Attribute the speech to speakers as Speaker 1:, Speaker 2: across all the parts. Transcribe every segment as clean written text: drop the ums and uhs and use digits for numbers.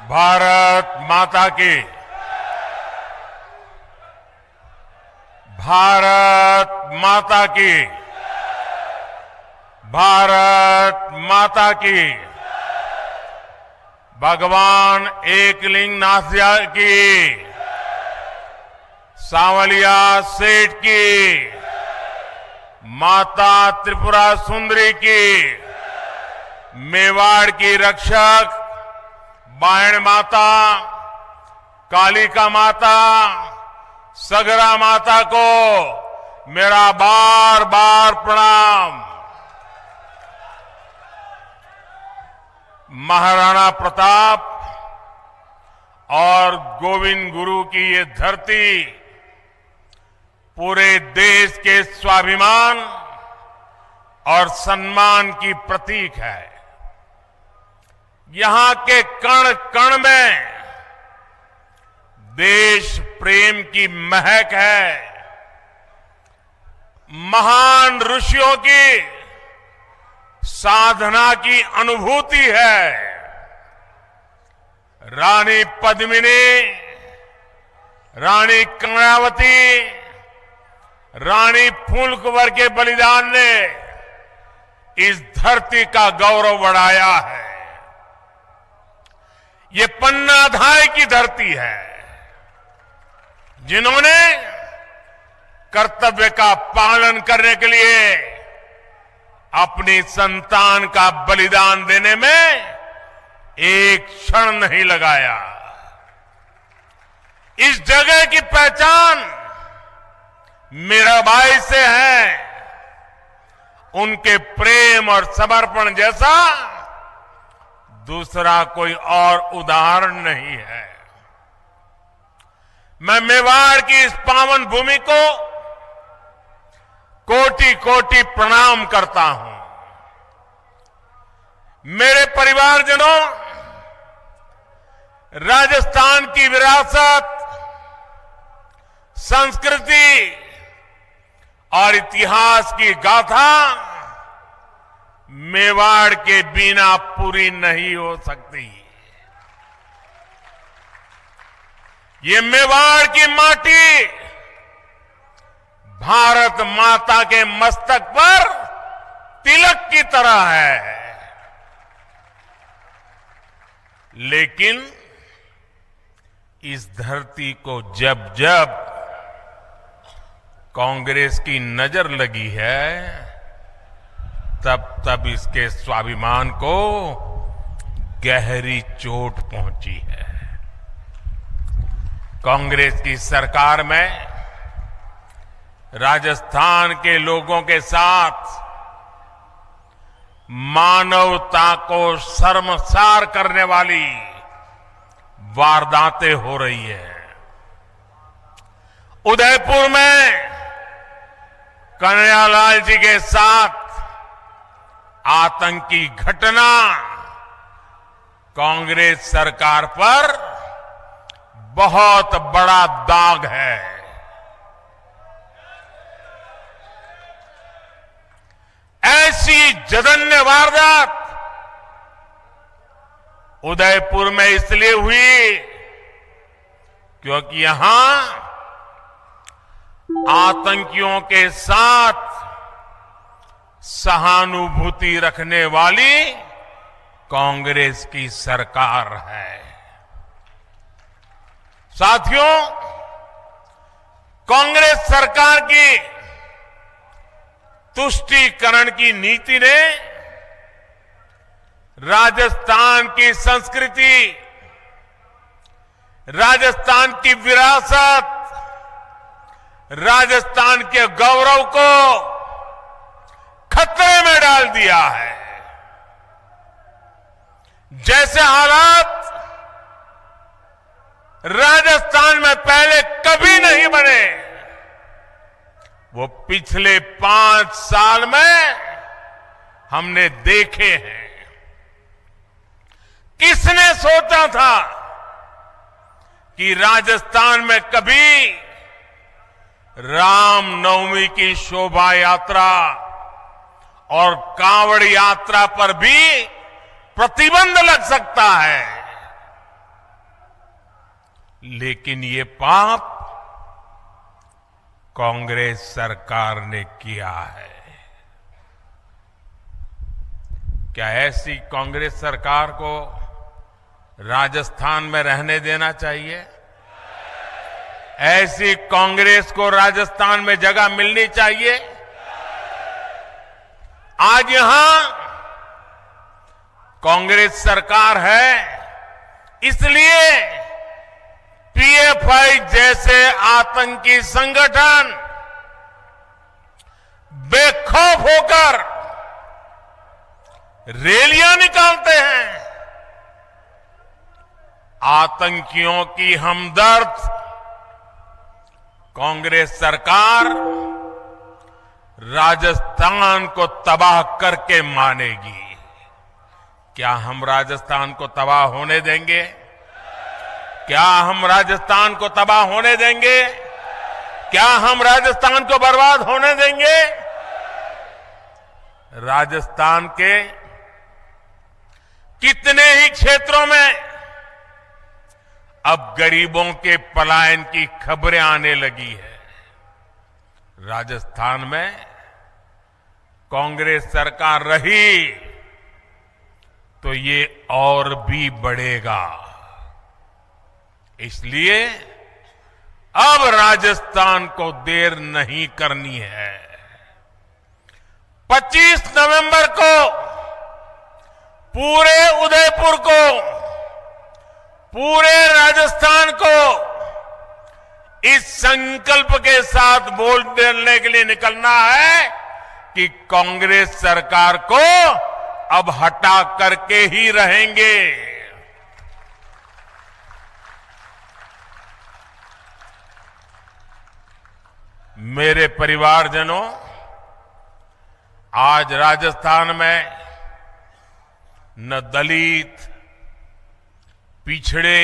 Speaker 1: भारत माता की। भारत माता की। भारत माता की। भगवान एकलिंगनाथ की। सांवलिया सेठ की। माता त्रिपुरा सुंदरी की। मेवाड़ की रक्षक बायण माता, कालिका माता, सगरा माता को मेरा बार बार प्रणाम। महाराणा प्रताप और गोविंद गुरु की ये धरती पूरे देश के स्वाभिमान और सम्मान की प्रतीक है। यहां के कण कण में देश प्रेम की महक है। महान ऋषियों की साधना की अनुभूति है। रानी पद्मिनी, रानी कर्णावती, रानी फूल कुंवर के बलिदान ने इस धरती का गौरव बढ़ाया है। ये पन्नाधाय की धरती है, जिन्होंने कर्तव्य का पालन करने के लिए अपनी संतान का बलिदान देने में एक क्षण नहीं लगाया। इस जगह की पहचान मीराबाई से है। उनके प्रेम और समर्पण जैसा दूसरा कोई और उदाहरण नहीं है। मैं मेवाड़ की इस पावन भूमि को कोटि कोटि प्रणाम करता हूं। मेरे परिवारजनों, राजस्थान की विरासत, संस्कृति और इतिहास की गाथा मेवाड़ के बिना पूरी नहीं हो सकती। ये मेवाड़ की माटी भारत माता के मस्तक पर तिलक की तरह है। लेकिन इस धरती को जब जब कांग्रेस की नजर लगी है, तब तब इसके स्वाभिमान को गहरी चोट पहुंची है। कांग्रेस की सरकार में राजस्थान के लोगों के साथ मानवता को शर्मसार करने वाली वारदातें हो रही है। उदयपुर में कन्हैयालाल जी के साथ आतंकी घटना कांग्रेस सरकार पर बहुत बड़ा दाग है। ऐसी जघन्य वारदात उदयपुर में इसलिए हुई क्योंकि यहां आतंकियों के साथ सहानुभूति रखने वाली कांग्रेस की सरकार है। साथियों, कांग्रेस सरकार की तुष्टीकरण की नीति ने राजस्थान की संस्कृति, राजस्थान की विरासत, राजस्थान के गौरव को खतरे में डाल दिया है। जैसे हालात राजस्थान में पहले कभी नहीं बने, वो पिछले 5 साल में हमने देखे हैं। किसने सोचा था कि राजस्थान में कभी रामनवमी की शोभा यात्रा और कांवड़ यात्रा पर भी प्रतिबंध लग सकता है। लेकिन ये पाप कांग्रेस सरकार ने किया है। क्या ऐसी कांग्रेस सरकार को राजस्थान में रहने देना चाहिए? ऐसी कांग्रेस को राजस्थान में जगह मिलनी चाहिए? आज यहां कांग्रेस सरकार है, इसलिए पीएफआई जैसे आतंकी संगठन बेखौफ होकर रैलियां निकालते हैं। आतंकियों की हमदर्द कांग्रेस सरकार राजस्थान को तबाह करके मानेगी। क्या हम राजस्थान को तबाह होने देंगे? क्या हम राजस्थान को तबाह होने देंगे? क्या हम राजस्थान को बर्बाद होने देंगे? राजस्थान के कितने ही क्षेत्रों में अब गरीबों के पलायन की खबरें आने लगी है। राजस्थान में कांग्रेस सरकार रही तो ये और भी बढ़ेगा। इसलिए अब राजस्थान को देर नहीं करनी है। 25 नवंबर को पूरे उदयपुर को, पूरे राजस्थान को इस संकल्प के साथ वोट देने के लिए निकलना है कि कांग्रेस सरकार को अब हटा करके ही रहेंगे। मेरे परिवारजनों, आज राजस्थान में न दलित, पिछड़े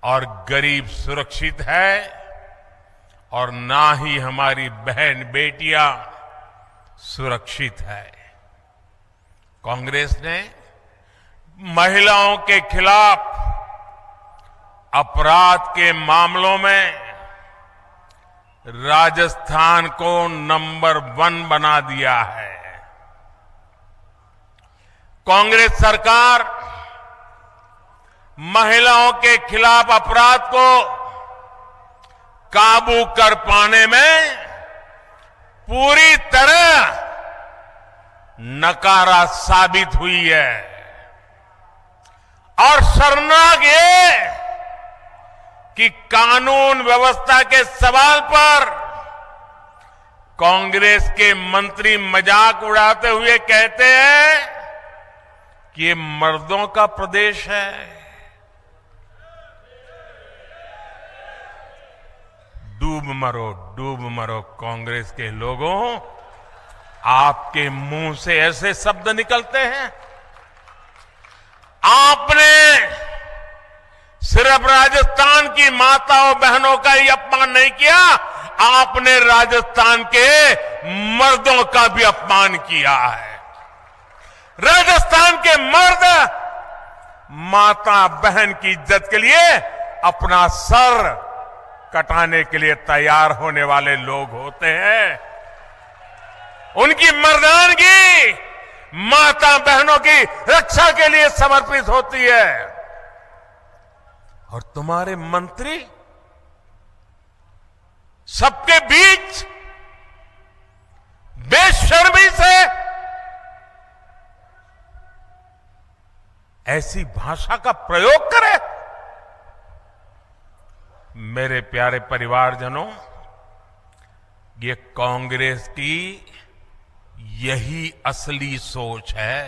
Speaker 1: और गरीब सुरक्षित है और ना ही हमारी बहन बेटियां सुरक्षित है। कांग्रेस ने महिलाओं के खिलाफ अपराध के मामलों में राजस्थान को नंबर 1 बना दिया है। कांग्रेस सरकार महिलाओं के खिलाफ अपराध को काबू कर पाने में पूरी तरह नकारा साबित हुई है। और शर्मनाक ये कि कानून व्यवस्था के सवाल पर कांग्रेस के मंत्री मजाक उड़ाते हुए कहते हैं कि ये मर्दों का प्रदेश है। डूब मरो कांग्रेस के लोगों, आपके मुंह से ऐसे शब्द निकलते हैं। आपने सिर्फ राजस्थान की माताओं बहनों का ही अपमान नहीं किया, आपने राजस्थान के मर्दों का भी अपमान किया है। राजस्थान के मर्द माता बहन की इज्जत के लिए अपना सर कटाने के लिए तैयार होने वाले लोग होते हैं। उनकी मर्दानगी माता बहनों की रक्षा के लिए समर्पित होती है। और तुम्हारे मंत्री सबके बीच बेशर्मी से ऐसी भाषा का प्रयोग करे। मेरे प्यारे परिवारजनों, ये कांग्रेस की यही असली सोच है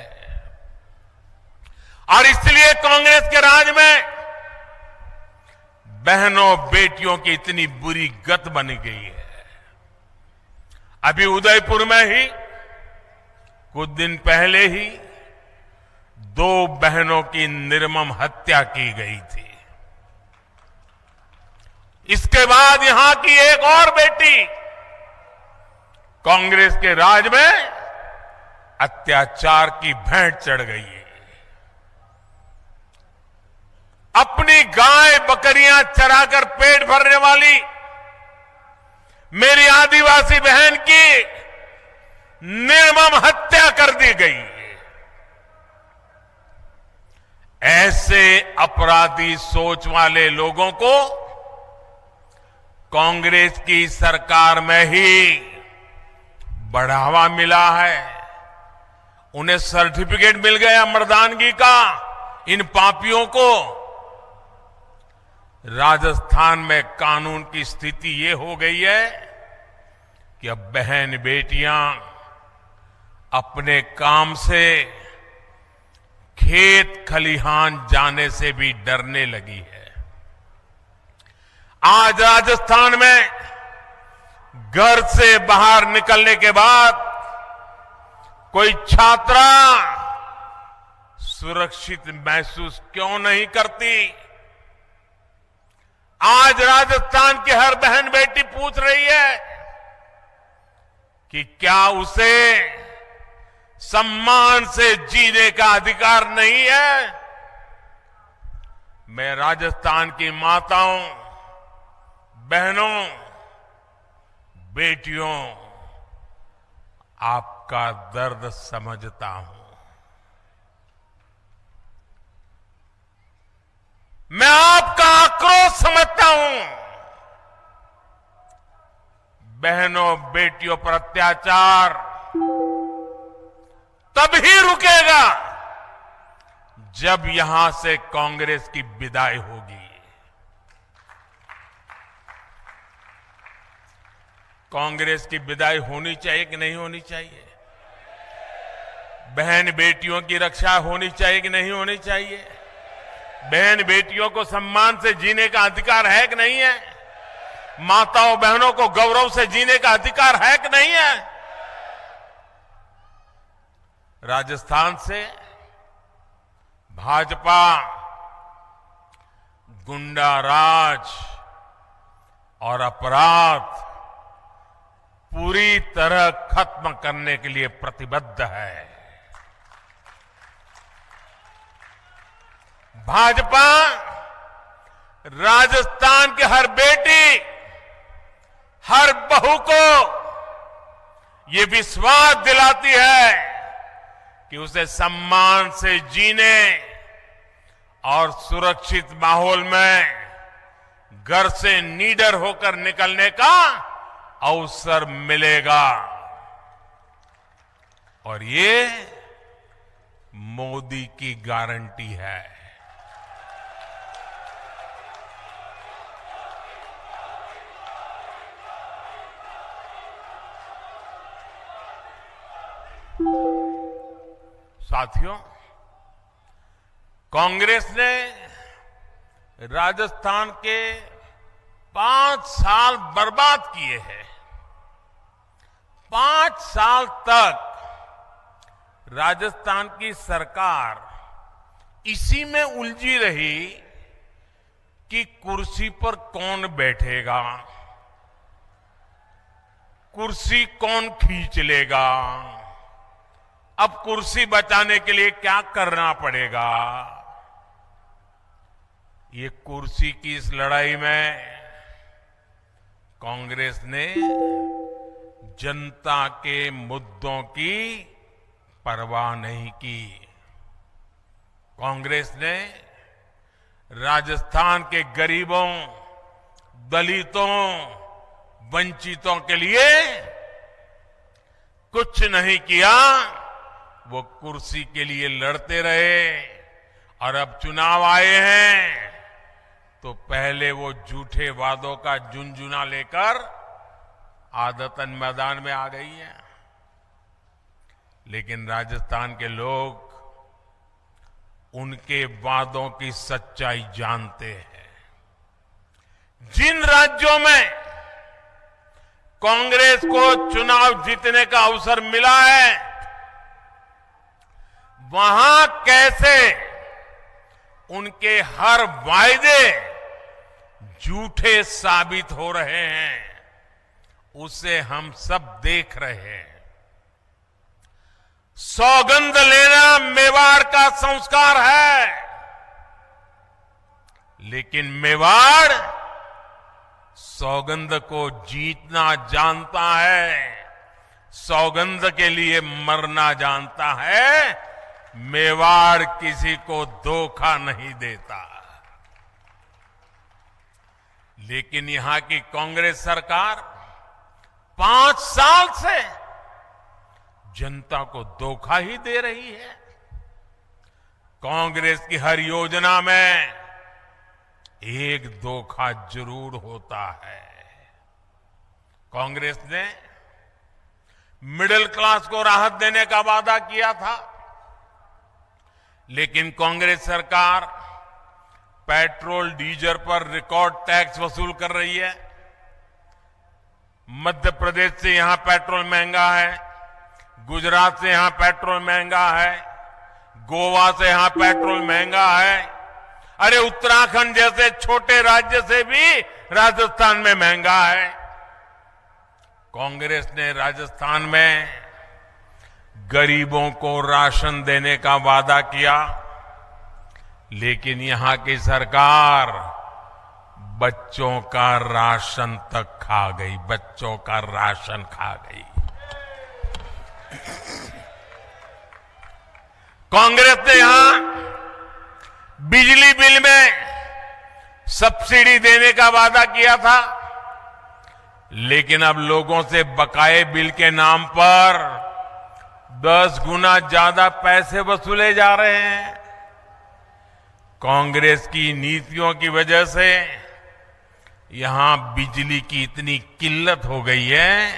Speaker 1: और इसलिए कांग्रेस के राज में बहनों बेटियों की इतनी बुरी गत बन गई है। अभी उदयपुर में ही कुछ दिन पहले ही 2 बहनों की निर्मम हत्या की गई थी। इसके बाद यहां की एक और बेटी कांग्रेस के राज में अत्याचार की भेंट चढ़ गई है। अपनी गाय बकरी बकरियां चराकर पेट भरने वाली मेरी आदिवासी बहन की निर्मम हत्या कर दी गई। ऐसे अपराधी सोच वाले लोगों को कांग्रेस की सरकार में ही बढ़ावा मिला है। उन्हें सर्टिफिकेट मिल गया मर्दानगी का। इन पापियों को राजस्थान में कानून की स्थिति ये हो गई है कि अब बहन बेटियां अपने काम से खेत खलिहान जाने से भी डरने लगी है। आज राजस्थान में घर से बाहर निकलने के बाद कोई छात्रा सुरक्षित महसूस क्यों नहीं करती? आज राजस्थान की हर बहन बेटी पूछ रही है कि क्या उसे सम्मान से जीने का अधिकार नहीं है? मैं राजस्थान की माताओं, बहनों, बेटियों, आपका दर्द समझता हूं। मैं आपका आक्रोश समझता हूं। बहनों बेटियों पर अत्याचार तभी रुकेगा जब यहां से कांग्रेस की विदाई होगी। कांग्रेस की विदाई होनी चाहिए कि नहीं होनी चाहिए? बहन बेटियों की रक्षा होनी चाहिए कि नहीं होनी चाहिए? बहन बेटियों को सम्मान से जीने का अधिकार है कि नहीं है? माताओं बहनों को गौरव से जीने का अधिकार है कि नहीं है? राजस्थान से भाजपा गुंडा राज और अपराध पूरी तरह खत्म करने के लिए प्रतिबद्ध है। भाजपा राजस्थान के हर बेटी, हर बहू को ये विश्वास दिलाती है कि उसे सम्मान से जीने और सुरक्षित माहौल में घर से निडर होकर निकलने का अवसर मिलेगा। और ये मोदी की गारंटी है। साथियों, कांग्रेस ने राजस्थान के 5 साल बर्बाद किए हैं। 5 साल तक राजस्थान की सरकार इसी में उलझी रही कि कुर्सी पर कौन बैठेगा, कुर्सी कौन खींच लेगा, अब कुर्सी बचाने के लिए क्या करना पड़ेगा। ये कुर्सी की इस लड़ाई में कांग्रेस ने जनता के मुद्दों की परवाह नहीं की। कांग्रेस ने राजस्थान के गरीबों, दलितों, वंचितों के लिए कुछ नहीं किया। वो कुर्सी के लिए लड़ते रहे और अब चुनाव आए हैं तो पहले वो झूठे वादों का झुनझुना लेकर आदतन मैदान में आ गई है। लेकिन राजस्थान के लोग उनके वादों की सच्चाई जानते हैं। जिन राज्यों में कांग्रेस को चुनाव जीतने का अवसर मिला है, वहां कैसे उनके हर वायदे झूठे साबित हो रहे हैं, उसे हम सब देख रहे हैं। सौगंध लेना मेवाड़ का संस्कार है। लेकिन मेवाड़ सौगंध को जीतना जानता है, सौगंध के लिए मरना जानता है। मेवाड़ किसी को धोखा नहीं देता। लेकिन यहां की कांग्रेस सरकार 5 साल से जनता को धोखा ही दे रही है। कांग्रेस की हर योजना में एक धोखा जरूर होता है। कांग्रेस ने मिडिल क्लास को राहत देने का वादा किया था, लेकिन कांग्रेस सरकार पेट्रोल डीजल पर रिकॉर्ड टैक्स वसूल कर रही है। मध्य प्रदेश से यहां पेट्रोल महंगा है, गुजरात से यहां पेट्रोल महंगा है, गोवा से यहां पेट्रोल महंगा है। अरे उत्तराखंड जैसे छोटे राज्य से भी राजस्थान में महंगा है। कांग्रेस ने राजस्थान में गरीबों को राशन देने का वादा किया, लेकिन यहां की सरकार बच्चों का राशन तक खा गई, बच्चों का राशन खा गई। कांग्रेस ने यहां बिजली बिल में सब्सिडी देने का वादा किया था, लेकिन अब लोगों से बकाये बिल के नाम पर 10 गुना ज्यादा पैसे वसूले जा रहे हैं। कांग्रेस की नीतियों की वजह से यहां बिजली की इतनी किल्लत हो गई है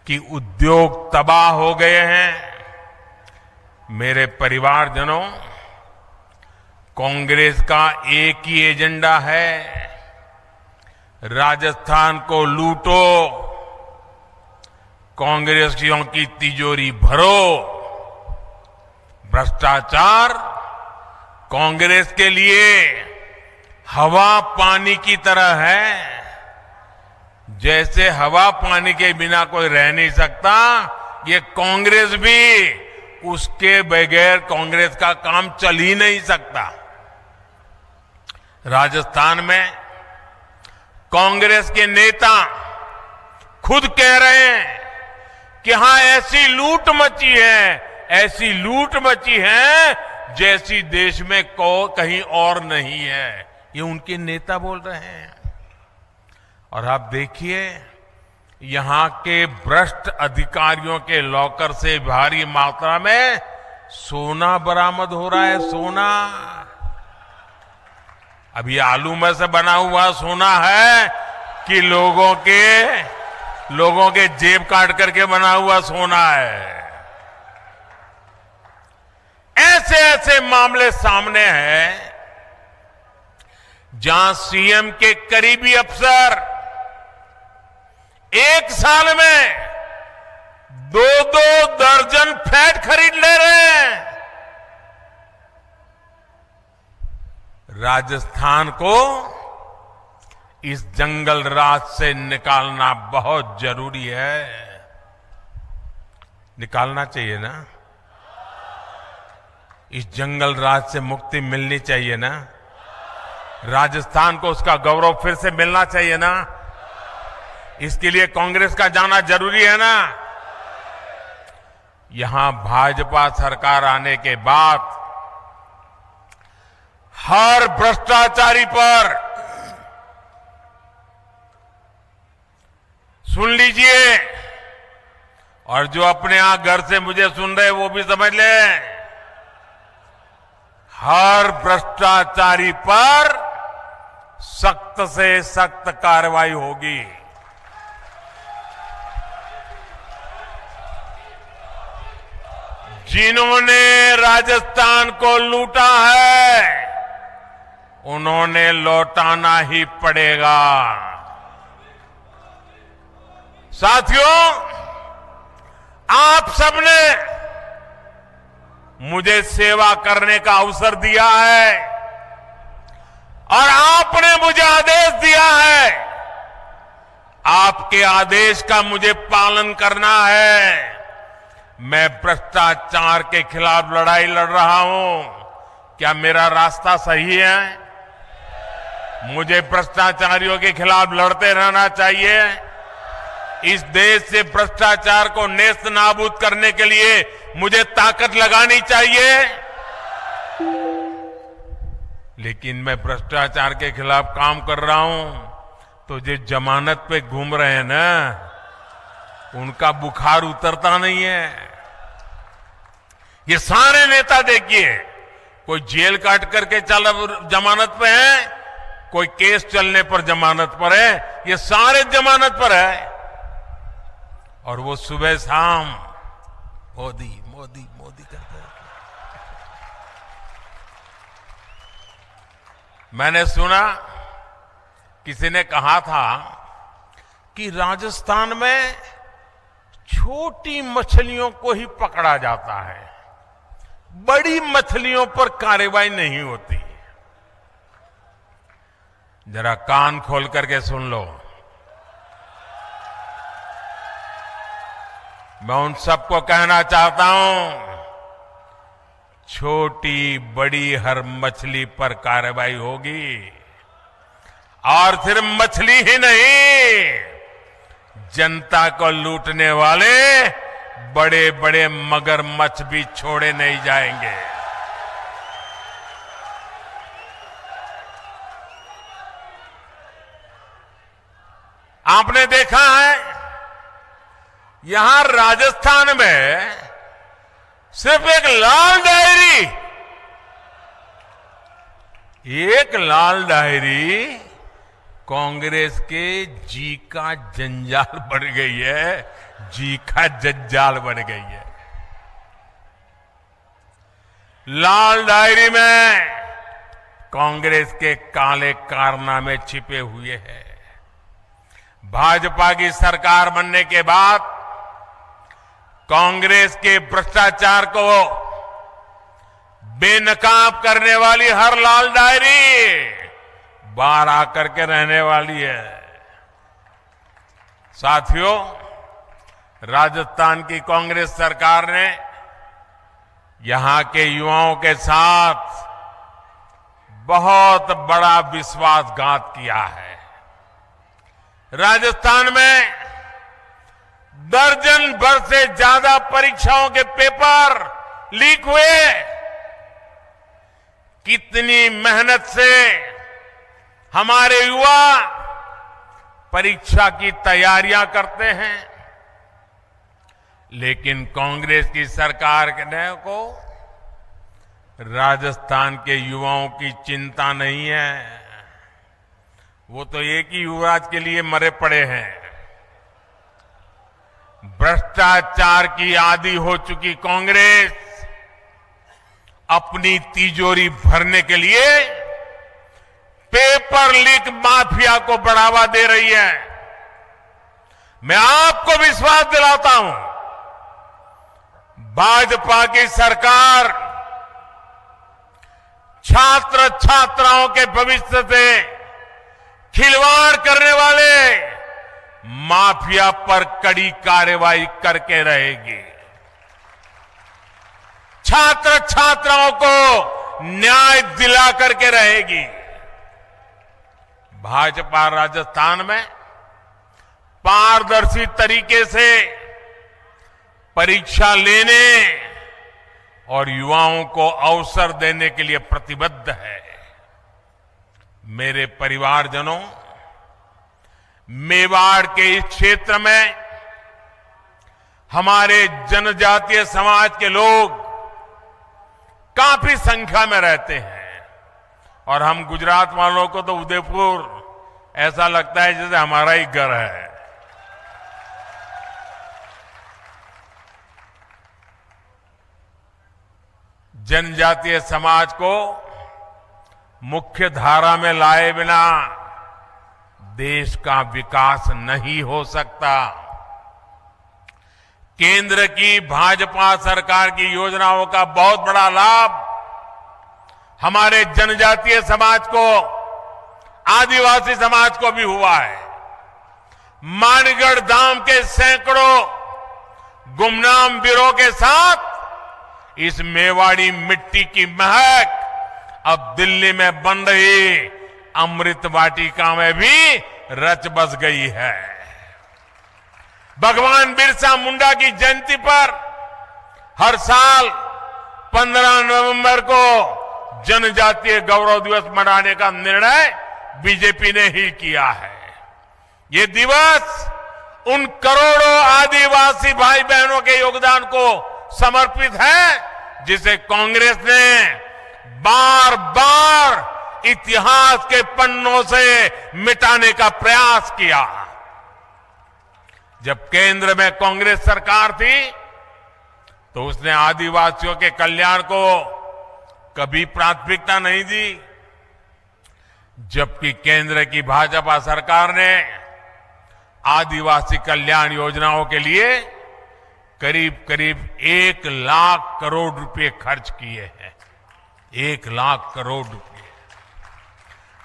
Speaker 1: कि उद्योग तबाह हो गए हैं। मेरे परिवारजनों, कांग्रेस का एक ही एजेंडा है, राजस्थान को लूटो, कांग्रेसियों की तिजोरी भरो। भ्रष्टाचार कांग्रेस के लिए हवा पानी की तरह है। जैसे हवा पानी के बिना कोई रह नहीं सकता, ये कांग्रेस भी उसके बगैर कांग्रेस का काम चल ही नहीं सकता। राजस्थान में कांग्रेस के नेता खुद कह रहे हैं कि यहां ऐसी लूट मची है, ऐसी लूट मची है जैसी देश में कहीं और नहीं है। ये उनके नेता बोल रहे हैं। और आप देखिए, यहां के भ्रष्ट अधिकारियों के लॉकर से भारी मात्रा में सोना बरामद हो रहा है। सोना अभी आलू में से बना हुआ सोना है कि लोगों के जेब काट करके बना हुआ सोना है। ऐसे ऐसे मामले सामने हैं जहां सीएम के करीबी अफसर एक साल में 2-2 दर्जन फ्लैट खरीद ले रहे हैं। राजस्थान को इस जंगल राज से निकालना बहुत जरूरी है। निकालना चाहिए ना? इस जंगल राज से मुक्ति मिलनी चाहिए ना? राजस्थान को उसका गौरव फिर से मिलना चाहिए ना? इसके लिए कांग्रेस का जाना जरूरी है ना? यहां भाजपा सरकार आने के बाद हर भ्रष्टाचारी पर सुन लीजिए, और जो अपने यहां घर से मुझे सुन रहे वो भी समझ लें, हर भ्रष्टाचारी पर सख्त से सख्त कार्रवाई होगी। जिन्होंने राजस्थान को लूटा है उन्होंने लौटाना ही पड़ेगा। साथियों, आप सबने मुझे सेवा करने का अवसर दिया है और आपने मुझे आदेश दिया है। आपके आदेश का मुझे पालन करना है। मैं भ्रष्टाचार के खिलाफ लड़ाई लड़ रहा हूं। क्या मेरा रास्ता सही है? मुझे भ्रष्टाचारियों के खिलाफ लड़ते रहना चाहिए। इस देश से भ्रष्टाचार को नेस्त नाबूद करने के लिए मुझे ताकत लगानी चाहिए। लेकिन मैं भ्रष्टाचार के खिलाफ काम कर रहा हूं तो जो जमानत पे घूम रहे हैं ना, उनका बुखार उतरता नहीं है। ये सारे नेता देखिए, कोई जेल काट करके जमानत पे है, कोई केस चलने पर जमानत पर है, ये सारे जमानत पर है। और वो सुबह शाम मोदी मोदी मोदी करते हैं। मैंने सुना किसी ने कहा था कि राजस्थान में छोटी मछलियों को ही पकड़ा जाता है, बड़ी मछलियों पर कार्रवाई नहीं होती। जरा कान खोल करके सुन लो। मैं उन सबको कहना चाहता हूं, छोटी बड़ी हर मछली पर कार्रवाई होगी। और सिर्फ मछली ही नहीं, जनता को लूटने वाले बड़े बड़े मगरमच्छ भी छोड़े नहीं जाएंगे। आपने देखा है, यहां राजस्थान में सिर्फ एक लाल डायरी कांग्रेस के जी का जंजाल बन गई है, जी का जंजाल बन गई है। लाल डायरी में कांग्रेस के काले कारनामे छिपे हुए हैं। भाजपा की सरकार बनने के बाद कांग्रेस के भ्रष्टाचार को बेनकाब करने वाली हर लाल डायरी बाहर आकर के रहने वाली है। साथियों, राजस्थान की कांग्रेस सरकार ने यहां के युवाओं के साथ बहुत बड़ा विश्वासघात किया है। राजस्थान में दर्जन भर से ज्यादा परीक्षाओं के पेपर लीक हुए। कितनी मेहनत से हमारे युवा परीक्षा की तैयारियां करते हैं, लेकिन कांग्रेस की सरकार को राजस्थान के युवाओं की चिंता नहीं है। वो तो एक ही युवराज के लिए मरे पड़े हैं। भ्रष्टाचार की आदी हो चुकी कांग्रेस अपनी तिजोरी भरने के लिए पेपर लीक माफिया को बढ़ावा दे रही है। मैं आपको विश्वास दिलाता हूं, भाजपा की सरकार छात्र छात्राओं के भविष्य से खिलवाड़ करने वाले माफिया पर कड़ी कार्रवाई करके रहेगी। छात्र छात्राओं को न्याय दिला करके रहेगी। भाजपा राजस्थान में पारदर्शी तरीके से परीक्षा लेने और युवाओं को अवसर देने के लिए प्रतिबद्ध है। मेरे परिवारजनों, मेवाड़ के इस क्षेत्र में हमारे जनजातीय समाज के लोग काफी संख्या में रहते हैं और हम गुजरात वालों को तो उदयपुर ऐसा लगता है जैसे हमारा ही घर है। जनजातीय समाज को मुख्य धारा में लाए बिना देश का विकास नहीं हो सकता। केंद्र की भाजपा सरकार की योजनाओं का बहुत बड़ा लाभ हमारे जनजातीय समाज को, आदिवासी समाज को भी हुआ है। मानगढ़ धाम के सैकड़ों गुमनाम वीरों के साथ इस मेवाड़ी मिट्टी की महक अब दिल्ली में बन रही अमृत वाटिका में भी रच बस गई है। भगवान बिरसा मुंडा की जयंती पर हर साल 15 नवंबर को जनजातीय गौरव दिवस मनाने का निर्णय बीजेपी ने ही किया है। ये दिवस उन करोड़ों आदिवासी भाई बहनों के योगदान को समर्पित है जिसे कांग्रेस ने बार बार इतिहास के पन्नों से मिटाने का प्रयास किया। जब केंद्र में कांग्रेस सरकार थी तो उसने आदिवासियों के कल्याण को कभी प्राथमिकता नहीं दी, जबकि केंद्र की भाजपा सरकार ने आदिवासी कल्याण योजनाओं के लिए करीब करीब 1 लाख करोड़ रुपए खर्च किए हैं। 1 लाख करोड़ रुपए।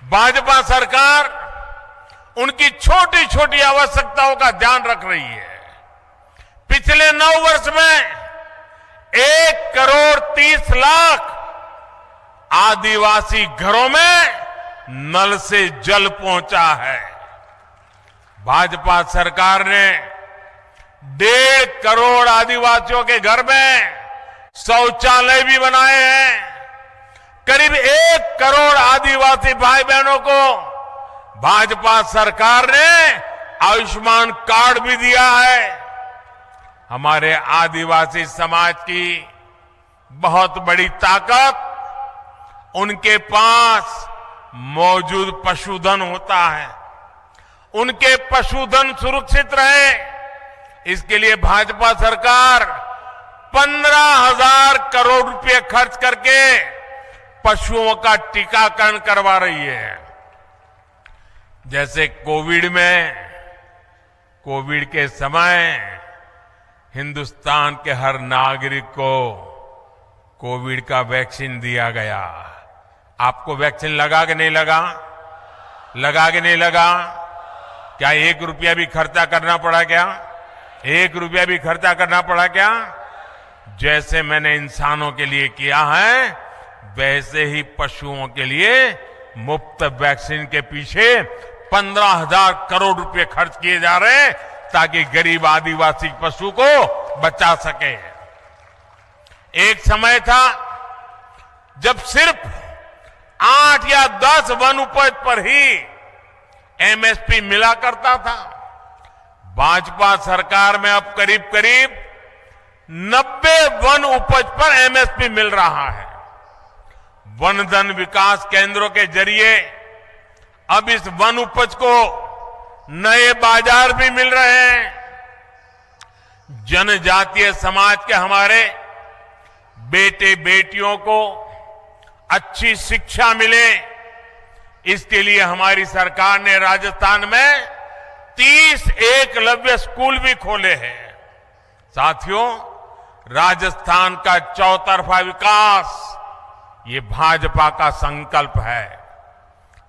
Speaker 1: भाजपा सरकार उनकी छोटी छोटी आवश्यकताओं का ध्यान रख रही है। पिछले 9 वर्ष में 1 करोड़ 30 लाख आदिवासी घरों में नल से जल पहुंचा है। भाजपा सरकार ने 1.5 करोड़ आदिवासियों के घर में शौचालय भी बनाए हैं। करीब 1 करोड़ आदिवासी भाई बहनों को भाजपा सरकार ने आयुष्मान कार्ड भी दिया है। हमारे आदिवासी समाज की बहुत बड़ी ताकत उनके पास मौजूद पशुधन होता है। उनके पशुधन सुरक्षित रहे, इसके लिए भाजपा सरकार 15,000 करोड़ रुपए खर्च करके पशुओं का टीकाकरण करवा रही है। जैसे कोविड के समय हिंदुस्तान के हर नागरिक को कोविड का वैक्सीन दिया गया। आपको वैक्सीन लगा कि नहीं लगा? लगा कि नहीं लगा? क्या 1 रुपया भी खर्चा करना पड़ा क्या? 1 रुपया भी खर्चा करना पड़ा क्या? जैसे मैंने इंसानों के लिए किया है, वैसे ही पशुओं के लिए मुफ्त वैक्सीन के पीछे 15,000 करोड़ रुपए खर्च किए जा रहे हैं ताकि गरीब आदिवासी पशु को बचा सके। एक समय था जब सिर्फ 8 या 10 वन उपज पर ही एमएसपी मिला करता था। भाजपा सरकार में अब करीब करीब 90 वन उपज पर एमएसपी मिल रहा है। वन धन विकास केंद्रों के जरिए अब इस वन उपज को नए बाजार भी मिल रहे हैं। जनजातीय समाज के हमारे बेटे बेटियों को अच्छी शिक्षा मिले, इसके लिए हमारी सरकार ने राजस्थान में 30 एकलव्य स्कूल भी खोले हैं। साथियों, राजस्थान का चौतरफा विकास ये भाजपा का संकल्प है,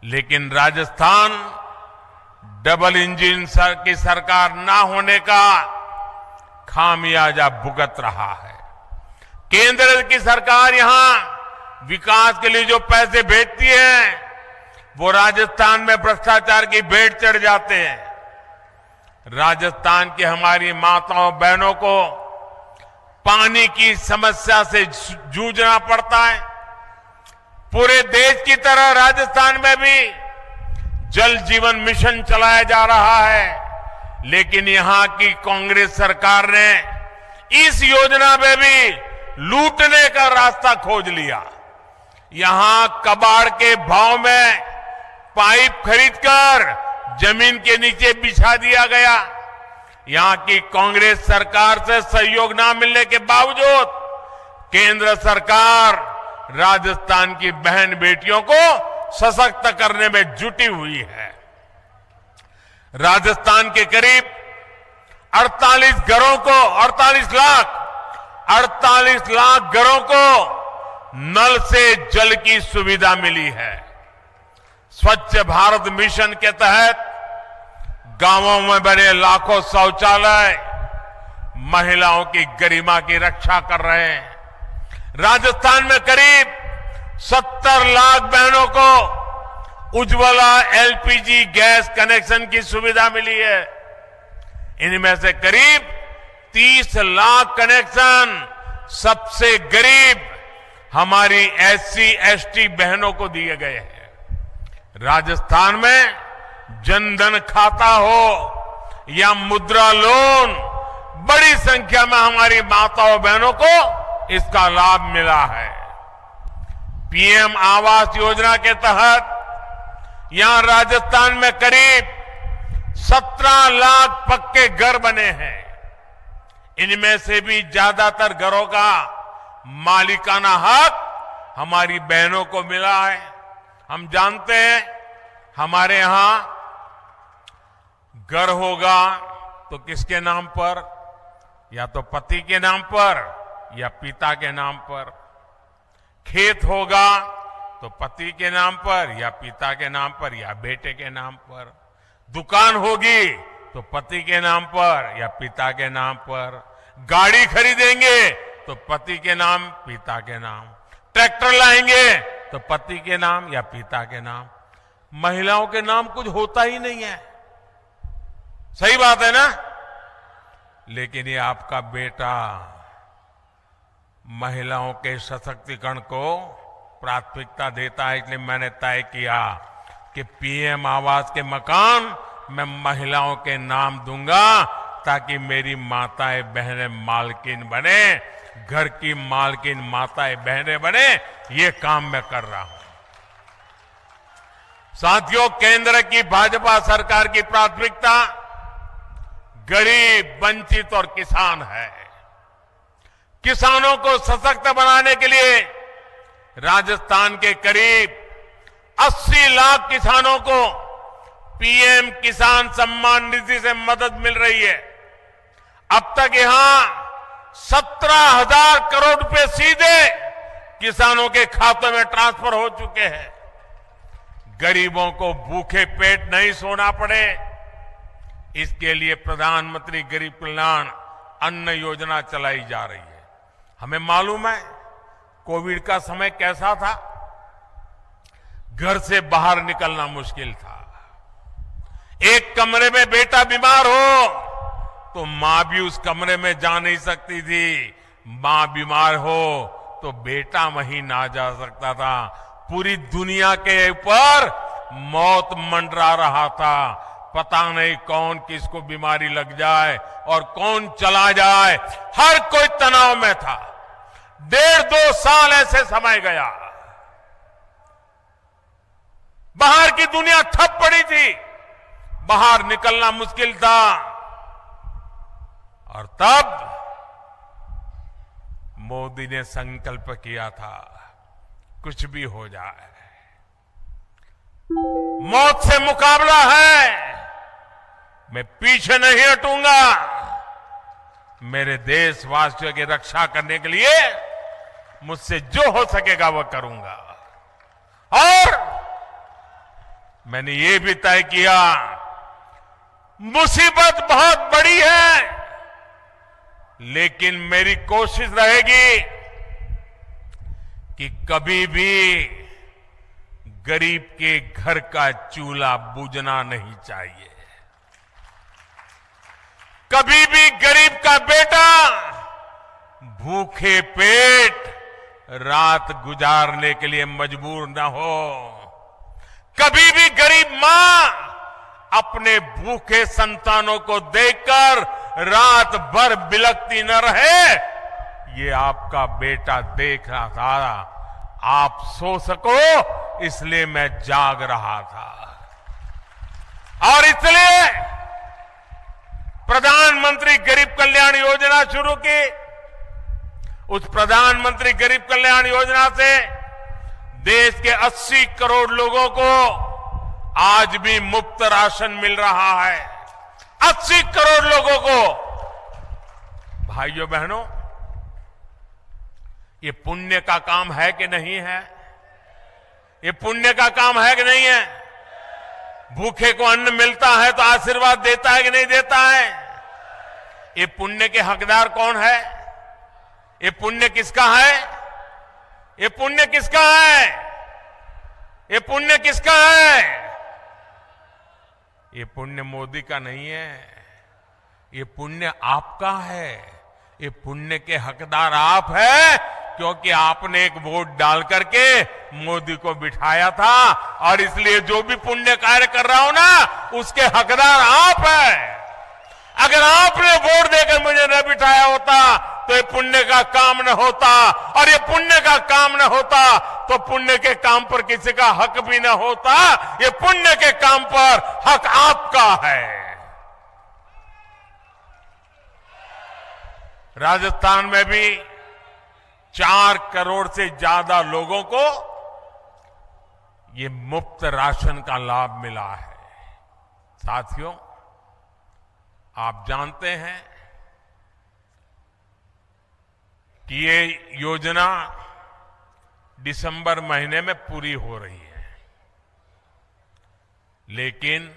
Speaker 1: लेकिन राजस्थान डबल इंजन की सरकार ना होने का खामियाजा भुगत रहा है। केंद्र की सरकार यहां विकास के लिए जो पैसे भेजती है वो राजस्थान में भ्रष्टाचार की भेंट चढ़ जाते हैं। राजस्थान की हमारी माताओं बहनों को पानी की समस्या से जूझना पड़ता है। पूरे देश की तरह राजस्थान में भी जल जीवन मिशन चलाया जा रहा है, लेकिन यहां की कांग्रेस सरकार ने इस योजना में भी लूटने का रास्ता खोज लिया। यहां कबाड़ के भाव में पाइप खरीदकर जमीन के नीचे बिछा दिया गया। यहां की कांग्रेस सरकार से सहयोग न मिलने के बावजूद केंद्र सरकार राजस्थान की बहन बेटियों को सशक्त करने में जुटी हुई है। राजस्थान के करीब 48 लाख घरों को नल से जल की सुविधा मिली है। स्वच्छ भारत मिशन के तहत गांवों में बने लाखों शौचालय महिलाओं की गरिमा की रक्षा कर रहे हैं। राजस्थान में करीब 70 लाख बहनों को उज्ज्वला एलपीजी गैस कनेक्शन की सुविधा मिली है। इनमें से करीब 30 लाख कनेक्शन सबसे गरीब हमारी एससी एसटी बहनों को दिए गए हैं। राजस्थान में जनधन खाता हो या मुद्रा लोन, बड़ी संख्या में हमारी माताओं बहनों को इसका लाभ मिला है। पीएम आवास योजना के तहत यहां राजस्थान में करीब 17 लाख पक्के घर बने हैं। इनमें से भी ज्यादातर घरों का मालिकाना हक हमारी बहनों को मिला है। हम जानते हैं हमारे यहां घर होगा तो किसके नाम पर, या तो पति के नाम पर या पिता के नाम पर। खेत होगा तो पति के नाम पर या पिता के नाम पर या बेटे के नाम पर। दुकान होगी तो पति के नाम पर या पिता के नाम पर। गाड़ी खरीदेंगे तो पति के नाम पिता के नाम। ट्रैक्टर लाएंगे तो पति के नाम या पिता के नाम। महिलाओं के नाम कुछ होता ही नहीं है। सही बात है ना? लेकिन ये आपका बेटा महिलाओं के सशक्तिकरण को प्राथमिकता देता है। इसलिए मैंने तय किया कि पीएम आवास के मकान मैं महिलाओं के नाम दूंगा, ताकि मेरी माताएं बहनें मालकिन बने, घर की मालकिन माताएं बहनें बने। ये काम मैं कर रहा हूं। साथियों, केंद्र की भाजपा सरकार की प्राथमिकता गरीब, वंचित और किसान है। किसानों को सशक्त बनाने के लिए राजस्थान के करीब 80 लाख किसानों को पीएम किसान सम्मान निधि से मदद मिल रही है। अब तक यहां 17,000 करोड़ रुपए सीधे किसानों के खातों में ट्रांसफर हो चुके हैं। गरीबों को भूखे पेट नहीं सोना पड़े, इसके लिए प्रधानमंत्री गरीब कल्याण अन्न योजना चलाई जा रही है। हमें मालूम है कोविड का समय कैसा था। घर से बाहर निकलना मुश्किल था। एक कमरे में बेटा बीमार हो तो मां भी उस कमरे में जा नहीं सकती थी। मां बीमार हो तो बेटा वहीं ना जा सकता था। पूरी दुनिया के ऊपर मौत मंडरा रहा था। पता नहीं कौन किसको बीमारी लग जाए और कौन चला जाए। हर कोई तनाव में था। 1.5-2 साल ऐसे समय गया। बाहर की दुनिया ठप पड़ी थी, बाहर निकलना मुश्किल था। और तब मोदी ने संकल्प किया था, कुछ भी हो जाए, मौत से मुकाबला है, मैं पीछे नहीं हटूंगा। मेरे देशवासियों की रक्षा करने के लिए मुझसे जो हो सकेगा वो करूंगा। और मैंने ये भी तय किया, मुसीबत बहुत बड़ी है, लेकिन मेरी कोशिश रहेगी कि कभी भी गरीब के घर का चूल्हा बुझना नहीं चाहिए। कभी भी गरीब का बेटा भूखे पेट रात गुजारने के लिए मजबूर न हो। कभी भी गरीब मां अपने भूखे संतानों को देखकर रात भर बिलखती न रहे। ये आपका बेटा देख रहा था। आप सो सको इसलिए मैं जाग रहा था। और इसलिए प्रधानमंत्री गरीब कल्याण योजना शुरू की। उस प्रधानमंत्री गरीब कल्याण योजना से देश के 80 करोड़ लोगों को आज भी मुफ्त राशन मिल रहा है। 80 करोड़ लोगों को। भाइयों बहनों, ये पुण्य का काम है कि नहीं है? ये पुण्य का काम है कि नहीं है? भूखे को अन्न मिलता है तो आशीर्वाद देता है कि नहीं देता है? ये पुण्य के हकदार कौन है? ये पुण्य किसका है? ये पुण्य किसका है? ये पुण्य किसका है? ये पुण्य मोदी का नहीं है, ये पुण्य आपका है। ये पुण्य के हकदार आप हैं, क्योंकि आपने एक वोट डाल करके मोदी को बिठाया था, और इसलिए जो भी पुण्य कार्य कर रहा हो ना, उसके हकदार आप हैं। अगर आपने वोट देकर मुझे न बिठाया होता तो ये पुण्य का काम न होता, और ये पुण्य का काम न होता तो पुण्य के काम पर किसी का हक भी न होता। ये पुण्य के काम पर हक आपका है। राजस्थान में भी 4 करोड़ से ज्यादा लोगों को ये मुफ्त राशन का लाभ मिला है। साथियों, आप जानते हैं कि ये योजना दिसंबर महीने में पूरी हो रही है, लेकिन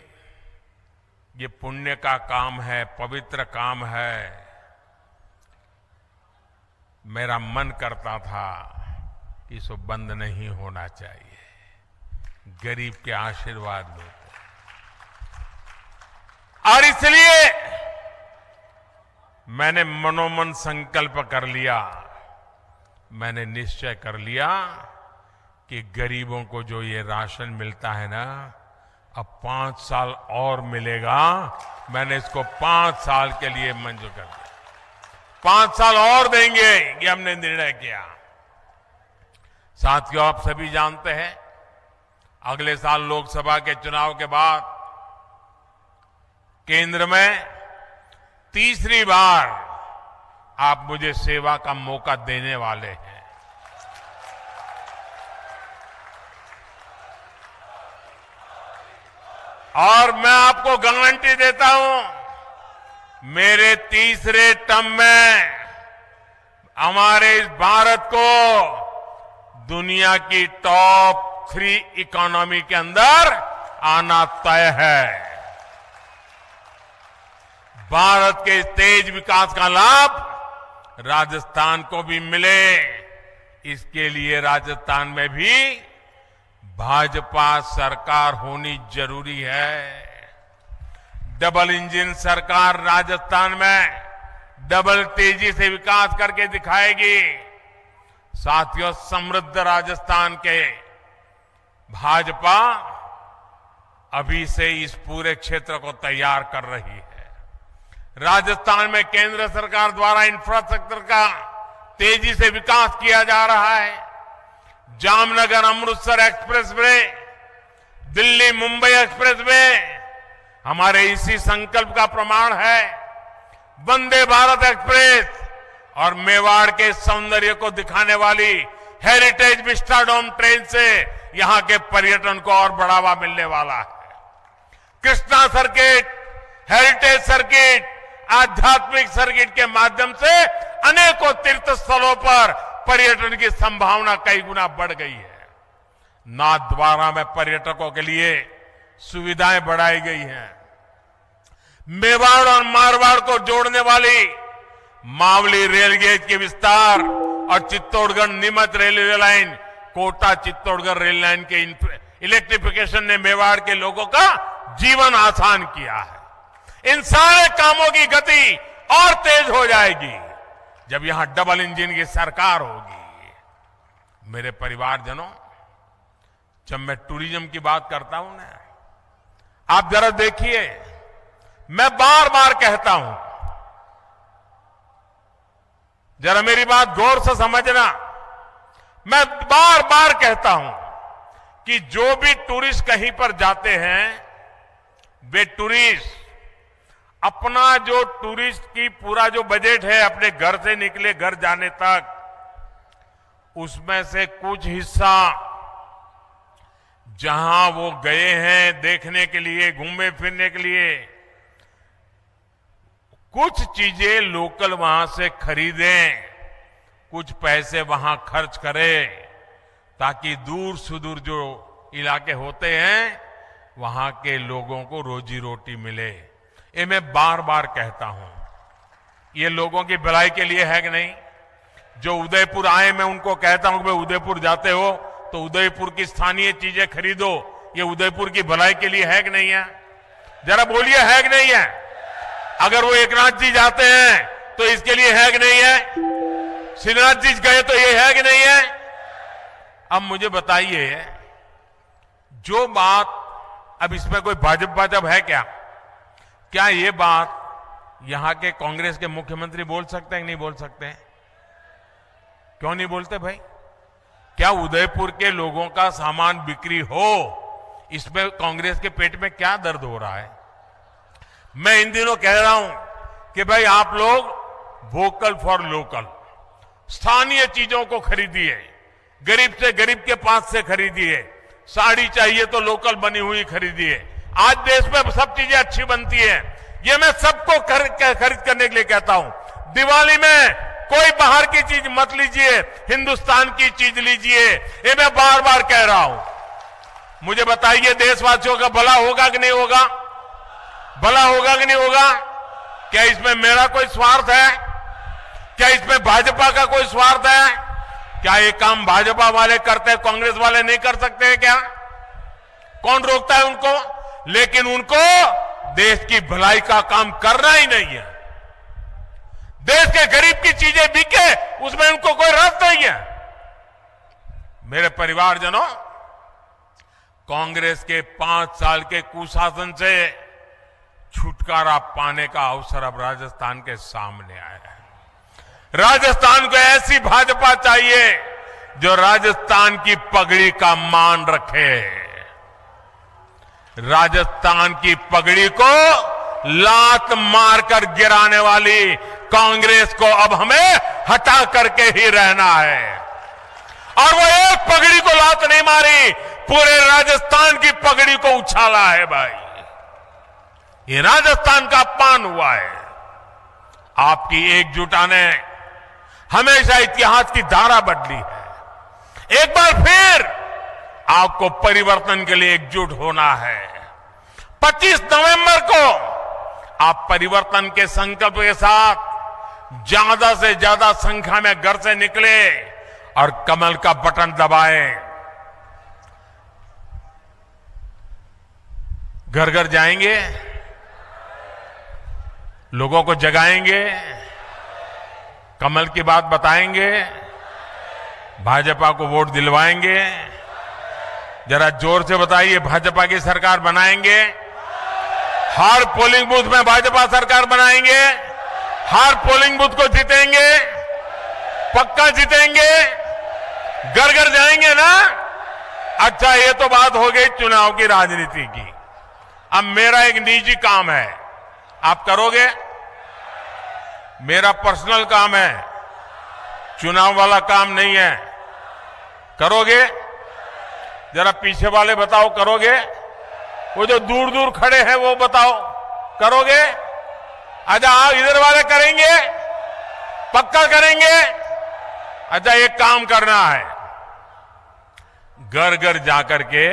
Speaker 1: ये पुण्य का काम है, पवित्र काम है। मेरा मन करता था कि इसको बंद नहीं होना चाहिए, गरीब के आशीर्वाद लो। और इसलिए मैंने मनोमन संकल्प कर लिया, मैंने निश्चय कर लिया कि गरीबों को जो ये राशन मिलता है ना, अब 5 साल और मिलेगा। मैंने इसको 5 साल के लिए मंजूर कर दिया। 5 साल और देंगे, ये हमने निर्णय किया। साथियों, आप सभी जानते हैं, अगले साल लोकसभा के चुनाव के बाद केंद्र में तीसरी बार आप मुझे सेवा का मौका देने वाले हैं। और मैं आपको गारंटी देता हूं, मेरे तीसरे टर्म में हमारे इस भारत को दुनिया की टॉप 3 इकोनॉमी के अंदर आना तय है। भारत के इस तेज विकास का लाभ राजस्थान को भी मिले, इसके लिए राजस्थान में भी भाजपा सरकार होनी जरूरी है। डबल इंजन सरकार राजस्थान में डबल तेजी से विकास करके दिखाएगी। साथियों, समृद्ध राजस्थान के भाजपा अभी से इस पूरे क्षेत्र को तैयार कर रही है। राजस्थान में केंद्र सरकार द्वारा इंफ्रास्ट्रक्चर का तेजी से विकास किया जा रहा है। जामनगर अमृतसर एक्सप्रेसवे, दिल्ली मुंबई एक्सप्रेसवे हमारे इसी संकल्प का प्रमाण है। वंदे भारत एक्सप्रेस और मेवाड़ के सौंदर्य को दिखाने वाली हेरिटेज विस्टाडोम ट्रेन से यहां के पर्यटन को और बढ़ावा मिलने वाला है। कृष्णा सर्किट, हेरिटेज सर्किट, आध्यात्मिक सर्किट के माध्यम से अनेकों तीर्थ स्थलों पर पर्यटन की संभावना कई गुना बढ़ गई है। नाथद्वारा में पर्यटकों के लिए सुविधाएं बढ़ाई गई हैं। मेवाड़ और मारवाड़ को जोड़ने वाली मावली रेलगेज के विस्तार और Chittorgarh Neemuch railway line, Kota Chittorgarh rail line के इलेक्ट्रिफिकेशन ने मेवाड़ के लोगों का जीवन आसान किया है। इन सारे कामों की गति और तेज हो जाएगी जब यहां डबल इंजन की सरकार होगी। मेरे परिवारजनों, जब मैं टूरिज्म की बात करता हूं ना, आप जरा देखिए, मैं बार बार कहता हूं, जरा मेरी बात गौर से समझना, मैं बार बार कहता हूं कि जो भी टूरिस्ट कहीं पर जाते हैं, वे टूरिस्ट अपना जो टूरिस्ट की पूरा जो बजट है अपने घर से निकले घर जाने तक, उसमें से कुछ हिस्सा जहां वो गए हैं देखने के लिए, घूमने फिरने के लिए, कुछ चीजें लोकल वहां से खरीदें, कुछ पैसे वहां खर्च करें, ताकि दूर सुदूर जो इलाके होते हैं वहां के लोगों को रोजी रोटी मिले। ये मैं बार बार कहता हूं, ये लोगों की भलाई के लिए है कि नहीं। जो उदयपुर आए, मैं उनको कहता हूं कि भाई उदयपुर जाते हो तो उदयपुर की स्थानीय चीजें खरीदो, ये उदयपुर की भलाई के लिए है कि नहीं है? जरा बोलिए, है कि नहीं है? अगर वो एकनाथ जी जाते हैं तो इसके लिए है कि नहीं है? श्रीनाथ जी गए तो ये है कि नहीं है? अब मुझे बताइए, जो बात, अब इसमें कोई भाजपा है क्या ये बात यहां के कांग्रेस के मुख्यमंत्री बोल सकते हैं कि नहीं बोल सकते हैं? क्यों नहीं बोलते भाई? क्या उदयपुर के लोगों का सामान बिक्री हो, इसमें कांग्रेस के पेट में क्या दर्द हो रहा है? मैं इन दिनों कह रहा हूं कि भाई आप लोग वोकल फॉर लोकल, स्थानीय चीजों को खरीदिए, गरीब से गरीब के पास से खरीदिए, साड़ी चाहिए तो लोकल बनी हुई खरीदिए। आज देश में सब चीजें अच्छी बनती है, ये मैं सबको खरीद करने के लिए कहता हूं। दिवाली में कोई बाहर की चीज मत लीजिए, हिंदुस्तान की चीज लीजिए, ये मैं बार बार कह रहा हूं। मुझे बताइए, देशवासियों का भला होगा कि नहीं होगा? भला होगा कि नहीं होगा? क्या इसमें मेरा कोई स्वार्थ है? क्या इसमें भाजपा का कोई स्वार्थ है? क्या ये काम भाजपा वाले करते हैं, कांग्रेस वाले नहीं कर सकते हैं क्या? कौन रोकता है उनको? लेकिन उनको देश की भलाई का काम करना ही नहीं है। देश के गरीब की चीजें बिके, उसमें उनको कोई रस नहीं है। मेरे परिवारजनों, कांग्रेस के 5 साल के कुशासन से छुटकारा पाने का अवसर अब राजस्थान के सामने आया है। राजस्थान को ऐसी भाजपा चाहिए जो राजस्थान की पगड़ी का मान रखे। राजस्थान की पगड़ी को लात मारकर गिराने वाली कांग्रेस को अब हमें हटा करके ही रहना है। और वो एक पगड़ी को लात नहीं मारी, पूरे राजस्थान की पगड़ी को उछाला है भाई। ये राजस्थान का अपमान हुआ है। आपकी एकजुटता ने हमेशा इतिहास की धारा बदली है। एक बार फिर आपको परिवर्तन के लिए एकजुट होना है। 25 नवंबर को आप परिवर्तन के संकल्प के साथ ज्यादा से ज्यादा संख्या में घर से निकले और कमल का बटन दबाएं। घर घर जाएंगे, लोगों को जगाएंगे, कमल की बात बताएंगे, भाजपा को वोट दिलवाएंगे। जरा जोर से बताइए, भाजपा की सरकार बनाएंगे? हर पोलिंग बूथ में भाजपा सरकार बनाएंगे? हर पोलिंग बूथ को जीतेंगे? पक्का जीतेंगे? घर घर जाएंगे ना? अच्छा, ये तो बात हो गई चुनाव की राजनीति की। अब मेरा एक निजी काम है, आप करोगे? मेरा पर्सनल काम है, चुनाव वाला काम नहीं है। करोगे? जरा पीछे वाले बताओ, करोगे? वो जो दूर दूर खड़े हैं वो बताओ, करोगे? अच्छा, आप इधर वाले करेंगे? पक्का करेंगे? अच्छा, एक काम करना है, घर घर जाकर के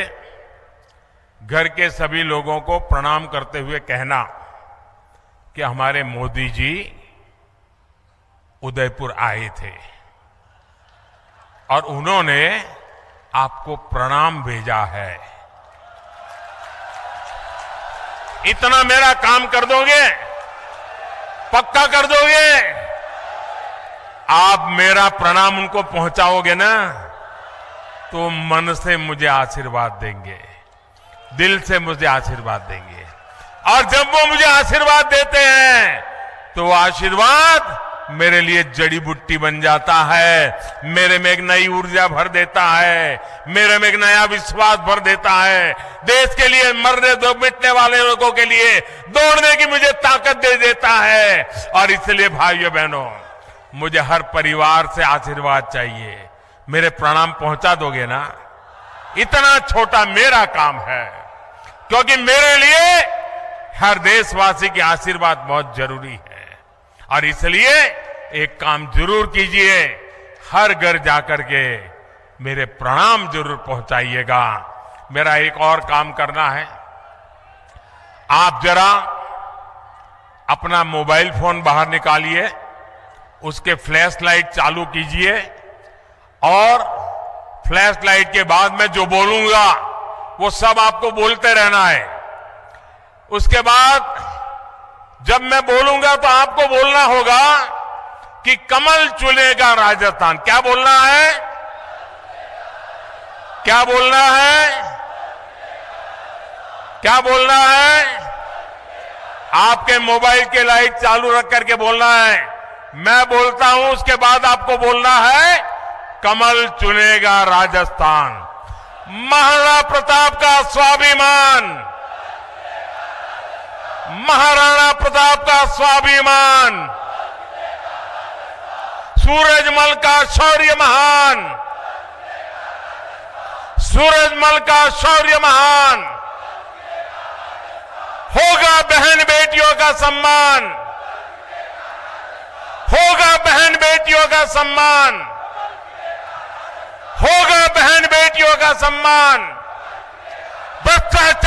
Speaker 1: घर के सभी लोगों को प्रणाम करते हुए कहना कि हमारे मोदी जी उदयपुर आए थे और उन्होंने आपको प्रणाम भेजा है। इतना मेरा काम कर दोगे? पक्का कर दोगे? आप मेरा प्रणाम उनको पहुंचाओगे ना, तो मन से मुझे आशीर्वाद देंगे, दिल से मुझे आशीर्वाद देंगे। और जब वो मुझे आशीर्वाद देते हैं तो आशीर्वाद मेरे लिए जड़ी बूटी बन जाता है, मेरे में एक नई ऊर्जा भर देता है, मेरे में एक नया विश्वास भर देता है। देश के लिए मरने दो मिटने वाले लोगों के लिए दौड़ने की मुझे ताकत दे देता है। और इसलिए भाइयों बहनों, मुझे हर परिवार से आशीर्वाद चाहिए। मेरे प्रणाम पहुंचा दोगे ना? इतना छोटा मेरा काम है, क्योंकि मेरे लिए हर देशवासी के आशीर्वाद बहुत जरूरी है। और इसलिए एक काम जरूर कीजिए, हर घर जाकर के मेरे प्रणाम जरूर पहुंचाइएगा। मेरा एक और काम करना है, आप जरा अपना मोबाइल फोन बाहर निकालिए, उसके फ्लैश लाइट चालू कीजिए और फ्लैश लाइट के बाद मैं जो बोलूंगा वो सब आपको बोलते रहना है। उसके बाद जब मैं बोलूंगा तो आपको बोलना होगा कि कमल चुनेगा राजस्थान। क्या बोलना है? क्या बोलना है? क्या बोलना है? आपके मोबाइल के लाइट चालू रख करके बोलना है। मैं बोलता हूं, उसके बाद आपको बोलना है कमल चुनेगा राजस्थान। महाराणा प्रताप का स्वाभिमान, महाराणा प्रताप का स्वाभिमान, सूरजमल का शौर्य महान, सूरजमल का शौर्य महान। होगा बहन बेटियों का सम्मान, होगा बहन बेटियों का सम्मान, होगा बहन बेटियों का सम्मान। भ्रष्टाचार